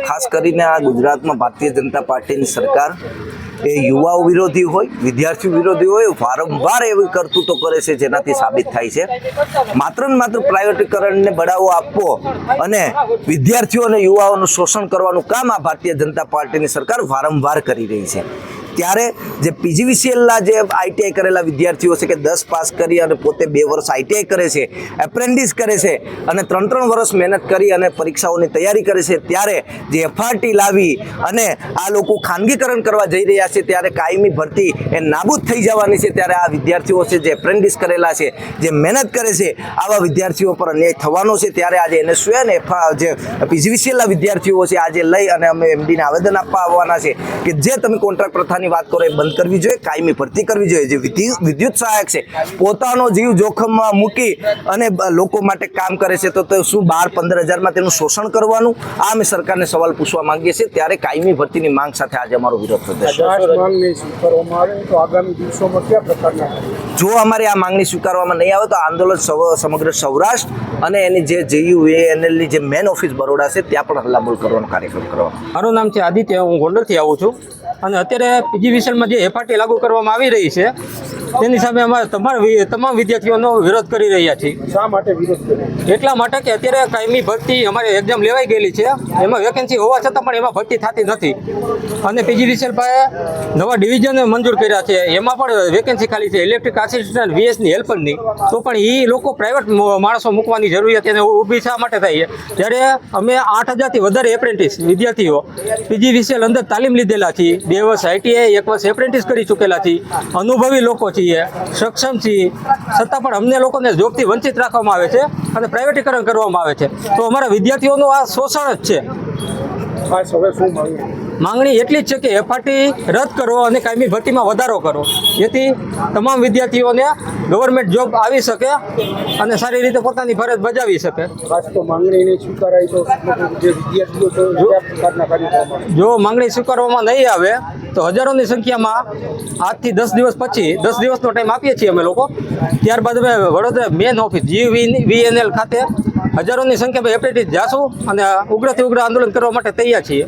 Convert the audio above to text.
ખાસ કરીને આ ગુજરાતમાં ભારતીય જનતા પાર્ટીની સરકાર એ યુવાઓ વિરોધી હોય, વિદ્યાર્થીઓ વિરોધી હોય, વારંવાર એવી કરતૂતો કરે છે જેનાથી સાબિત થાય છે માત્ર ને માત્ર પ્રાઇવેટીકરણને બઢાવો આપવો અને વિદ્યાર્થીઓ અને યુવાઓનું શોષણ કરવાનું કામ આ ભારતીય જનતા પાર્ટીની સરકાર વારંવાર કરી રહી છે। ત્યારે જે પીજીવીસીએલના જે આઈટીઆઈ કરેલા વિદ્યાર્થીઓ છે કે 10 પાસ કરી અને પોતે 2 વર્ષ આઈટીઆઈ કરે છે, એપ્રેન્ટિસ કરે છે અને 3 વર્ષ મહેનત કરી અને પરીક્ષાઓની તૈયારી કરે છે, ત્યારે જે એફઆરટી લાવી અને આ લોકો ખાનગીકરણ કરવા જઈ રહ્યા છે ત્યારે કાયમી ભરતી એ નાબૂદ થઈ જવાની છે। ત્યારે આ વિદ્યાર્થીઓ છે જે એપ્રેન્ટિસ કરેલા છે, જે મહેનત કરે છે, આવા વિદ્યાર્થીઓ પર અન્યાય થવાનો છે। ત્યારે આજે એનએસયુ અને જે પીજીવીસીએલના વિદ્યાર્થીઓ છે આજે લઈ અને અમે એમડીને આવેદન આપવા આવવાના છે કે જે તમે કોન્ટ્રાક્ટ પ્રથા વાત કરો એ બંધ કરવી જોઈએ, કાયમી ભરતી કરવી જોઈએ। જે વિદ્યુત સહાયક છે પોતાનો જીવ જોખમમાં મૂકી અને લોકો માટે કામ કરે છે તો શું 12-15 હજારમાં તેનું શોષણ કરવાનું? આ અમે સરકારને સવાલ પૂછવા માંગીએ છીએ। ત્યારે કાયમી ભરતીની માંગ સાથે આજે અમારો વિરોધ પ્રદર્શન। જો અમારી આ માંગણી સ્વીકારવામાં નહીં આવે તો આંદોલન સમગ્ર સૌરાષ્ટ્ર અને એની જે JUANLની જે મેન ઓફિસ બરોડા છે ત્યાં પણ હલ્લાબોલ કરવાનો કાર્યક્રમ કરવામાં। મારું નામ છે આદિત્ય, હું ગોંડલથી આવું છું અને અત્યારે પીજીવીસીએલમાં જે એફઆરટી લાગુ કરવામાં આવી રહી છે તેની સામે અમારે તમામ વિદ્યાર્થીઓનો વિરોધ કરી રહ્યા છીએ। શા માટે વિરોધ કર્યો? એટલા માટે કે અત્યારે કાયમી ભરતી અમારી એક્ઝામ લેવાઈ ગયેલી છે, એમાં વેકેન્સી હોવા છતાં પણ એમાં ભરતી થતી નથી અને પીજીવીસીએલ પાસે નવા ડિવિઝન મંજૂર કર્યા છે, એમાં પણ વેકેન્સી ખાલી છે ઇલેક્ટ્રિક આસિસ્ટન્ટ VSની હેલ્પરની, તો પણ એ લોકો પ્રાઇવેટ માણસો મૂકવાની જરૂરિયાત એને ઊભી શા માટે થાય છે? જ્યારે અમે 8000થી વધારે એપ્રેન્ટિસ વિદ્યાર્થીઓ પીજીવીસીએલ અંદર તાલીમ લીધેલા છીએ, 2 વર્ષ આઈટીઆઈ 1 વર્ષ એપ્રેન્ટિસ કરી ચૂકેલા છીએ, અનુભવી લોકો છીએ, સક્ષમ છીએ, છતાં પણ અમને લોકોને જોબથી વંચિત રાખવામાં આવે છે અને પ્રાઇવેટીકરણ કરવામાં આવે છે, તો અમારા વિદ્યાર્થીઓનું આ શોષણ જ છે। માંગણી એટલી જ છે કે એફઆરટી રદ કરો અને કાયમી ભરતીમાં વધારો કરો, જેથી તમામ વિદ્યાર્થીઓને ગવર્મેન્ટ જોબ આવી શકે અને સારી રીતે પોતાની ફરજ બજાવી શકે। જો માંગણી સ્વીકારવામાં નહીં આવે તો હજારોની સંખ્યામાં આજથી 10 દિવસ પછી 10 દિવસનો ટાઈમ આપીએ છીએ અમે લોકો, ત્યારબાદ અમે વડોદરા મેન ઓફિસ JUVNL ખાતે હજારોની સંખ્યામાં એપ્રેન્ટિસ જાશું અને ઉગ્રથી ઉગ્ર આંદોલન કરવા માટે તૈયાર છીએ।